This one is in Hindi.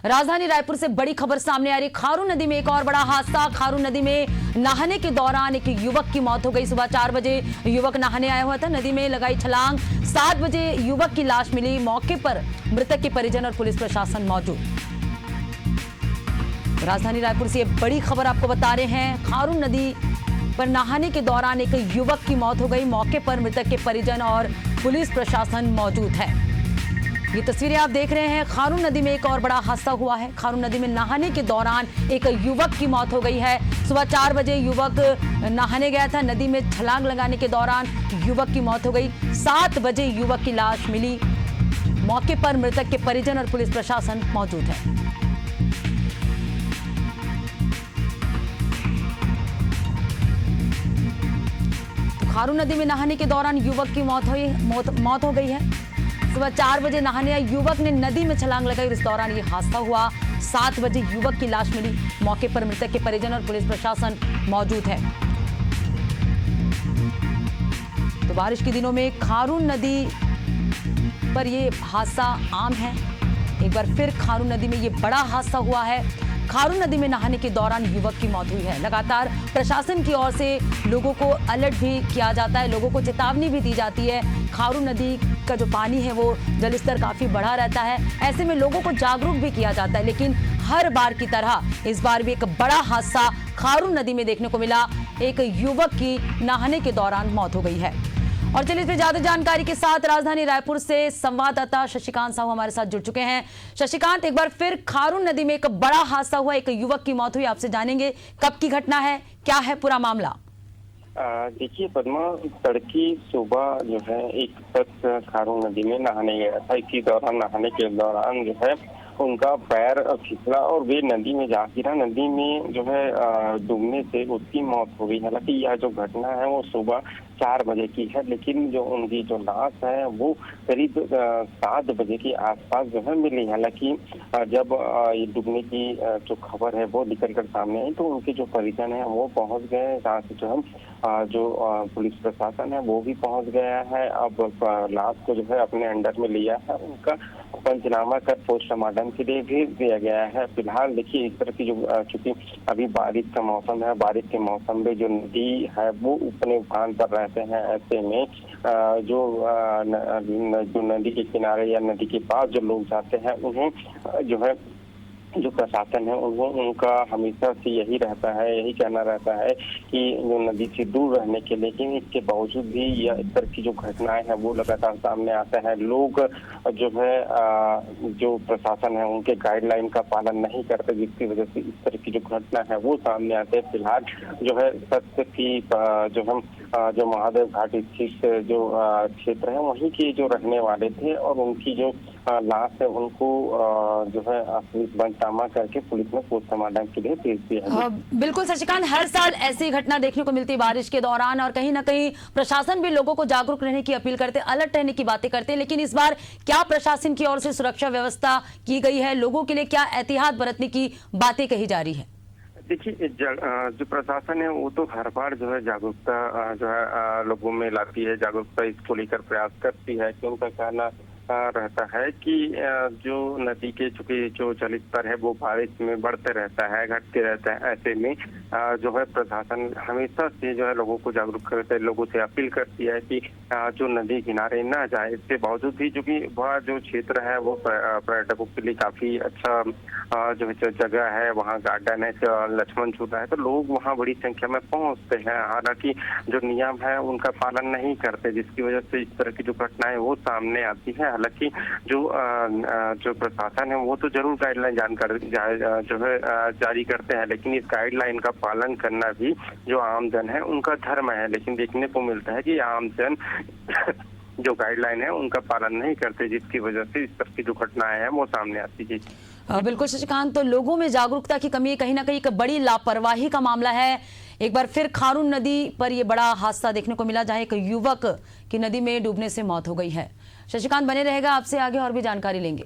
राजधानी रायपुर से बड़ी खबर सामने आ रही। खारून नदी में एक और बड़ा हादसा। खारून नदी में नहाने के दौरान एक युवक की मौत हो गई। सुबह 4 बजे युवक नहाने आया हुआ था, नदी में लगाई छलांग। 7 बजे युवक की लाश मिली। मौके पर मृतक के परिजन और पुलिस प्रशासन मौजूद। राजधानी रायपुर से ये बड़ी खबर आपको बता रहे हैं। खारून नदी पर नहाने के दौरान एक युवक की मौत हो गई। मौके पर मृतक के परिजन और पुलिस प्रशासन मौजूद है। ये तस्वीरें आप देख रहे हैं। खारून नदी में एक और बड़ा हादसा हुआ है। खारून नदी में नहाने के दौरान एक युवक की मौत हो गई है। सुबह 4 बजे युवक नहाने गया था, नदी में छलांग लगाने के दौरान युवक की मौत हो गई। 7 बजे युवक की लाश मिली। मौके पर मृतक के परिजन और पुलिस प्रशासन मौजूद है। खारून नदी में नहाने के दौरान युवक की मौत हो गई है। सुबह 4 बजे नहाने आए युवक ने नदी में छलांग लगाई और इस दौरान ये हादसा हुआ। 7 बजे युवक की लाश मिली। मौके पर मृतक के परिजन और पुलिस प्रशासन मौजूद है। तो बारिश के दिनों में खारून नदी पर ये हादसा आम है। एक बार फिर खारून नदी में ये बड़ा हादसा हुआ है। खारून नदी में नहाने के दौरान युवक की मौत हुई है। लगातार प्रशासन की ओर से लोगों को अलर्ट भी किया जाता है, लोगों को चेतावनी भी दी जाती है। खारून नदी का जो पानी है वो जलस्तर काफी बढ़ा रहता है, ऐसे में लोगों को जागरूक भी किया जाता है। लेकिन हर बार की तरह इस बार भी एक बड़ा हादसा खारून नदी में देखने को मिला। एक युवक की नहाने के दौरान मौत हो गई है। और चलिए इस पर ज्यादा जानकारी के साथ राजधानी रायपुर से संवाददाता शशिकांत साहू हमारे साथ जुड़ चुके हैं। शशिकांत, एक बार फिर खारून नदी में एक बड़ा हादसा हुआ, एक युवक की मौत हुई। आपसे जानेंगे कब की घटना है, क्या है पूरा मामला? देखिए पद्मा, तड़की सुबह जो है एक शख्स खारून नदी में नहाने गया था। इसी दौरान नहाने के दौरान जो है उनका पैर फिसला और वे नदी में जा गिरा। नदी में जो है डूबने से उसकी मौत हो गई। हालांकि यह जो घटना है वो सुबह 4 बजे की है, लेकिन जो उनकी जो लाश है वो करीब 7 बजे के आसपास जो है मिली। हालांकि जब ये डूबने की जो खबर है वो निकल कर सामने आई तो उनके जो परिजन है वो पहुंच गए। साथ ही जो हम जो पुलिस प्रशासन है वो भी पहुंच गया है। अब लाश को जो है अपने अंडर में लिया है, उनका पंचनामा कर पोस्टमार्टम के लिए भेज दिया गया है। फिलहाल देखिए इस तरह की जो चूंकि अभी बारिश का मौसम है, बारिश के मौसम में जो नदी है वो अपने उफान पर रहते हैं। ऐसे में जो नदी के किनारे या नदी के पास जो लोग जाते हैं उन्हें जो है जो प्रशासन है उनका हमेशा से यही रहता है, यही कहना रहता है कि जो नदी से दूर रहने के, लेकिन इसके बावजूद भी यह इस तरह की जो घटनाएं हैं वो लगातार सामने आता है। लोग जो है जो प्रशासन है उनके गाइडलाइन का पालन नहीं करते, जिसकी वजह से इस तरह की जो घटना है वो सामने आते हैं। फिलहाल जो है सत्य की जो हम जो महादेव घाट स्थित जो क्षेत्र है वहीं के जो रहने वाले थे और उनकी जो लाश है उनको जो है पंचनामा करके पुलिस ने पोस्टमार्टम के लिए भेज दिया। बिल्कुल शशिकांत, हर साल ऐसी घटना देखने को मिलती है बारिश के दौरान और कहीं ना कहीं प्रशासन भी लोगों को जागरूक रहने की अपील करते, अलर्ट रहने की बातें करते हैं। लेकिन इस बार क्या प्रशासन की ओर से सुरक्षा व्यवस्था की गई है? लोगों के लिए क्या एहतियात बरतने की बातें कही जा रही है? देखिए जो प्रशासन है वो तो हर बार जो है जागरूकता जो है लोगों में लाती है, जागरूकता इसको लेकर प्रयास करती है। कि उनका कहना रहता है कि जो नदी के चूंकि जो जल स्तर है वो बारिश में बढ़ते रहता है, घटते रहता है। ऐसे में जो है प्रशासन हमेशा से जो है लोगों को जागरूक करते, लोगों से अपील करती है कि जो नदी किनारे ना जाए। इसके बावजूद भी चूंकि वह जो क्षेत्र है वो पर्यटकों के लिए काफी अच्छा जो जगह है, वहाँ गार्डन है, लक्ष्मण झूला है, तो लोग वहाँ बड़ी संख्या में पहुँचते हैं। हालांकि जो नियम है उनका पालन नहीं करते, जिसकी वजह से इस तरह की जो घटनाएं वो सामने आती है। हालांकि जो प्रशासन है वो तो जरूर गाइडलाइन जो है जारी करते हैं, लेकिन इस गाइडलाइन का पालन करना भी जो आमजन है उनका धर्म है। लेकिन देखने को मिलता है कि आमजन जो गाइडलाइन है उनका पालन नहीं करते, जिसकी वजह से इस तरह की जो घटनाएं हैं वो सामने आती है। बिल्कुल शशिकांत, तो लोगों में जागरूकता की कमी कहीं ना कहीं एक बड़ी लापरवाही का मामला है। एक बार फिर खारून नदी पर यह बड़ा हादसा देखने को मिला जहां एक युवक की नदी में डूबने से मौत हो गई है। शशिकांत बने रहेगा, आपसे आगे और भी जानकारी लेंगे।